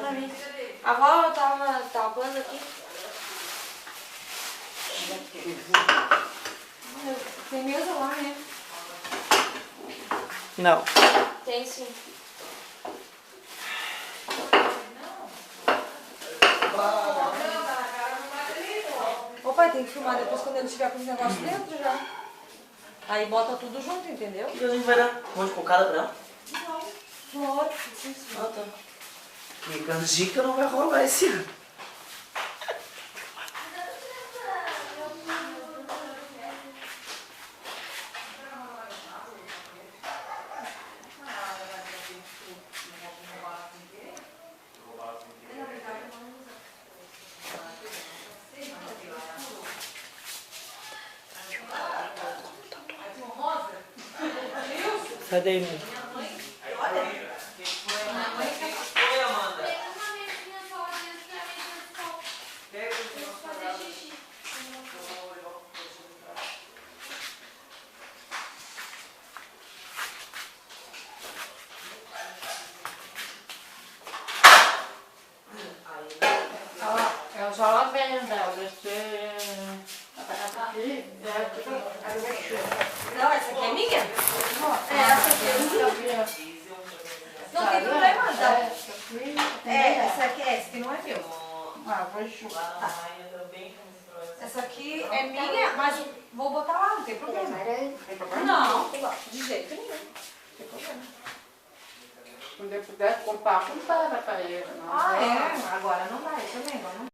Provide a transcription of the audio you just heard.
pra mim. A avó tava talvando aqui. Tem mesa lá, né? Não. Tem sim. Ô pai, tem que filmar depois quando ele estiver com os negócios dentro já. Aí bota tudo junto, entendeu? O que a gente vai dar? Um monte de cocada pra ela? Flor, sim. Ah, tá. Que canjica não vai rolar esse ano. Sai daí, menino. Eu só lá vendo, você... Não, essa aqui é minha? Essa aqui é minha. Não tem problema, não. Essa aqui não é meu. vou enxugar. Essa aqui é minha, mas vou botar lá, não tem problema. Não, de jeito nenhum. Não tem problema. Quando eu puder comprar pra ele. Ah, é? Agora não vai também, agora não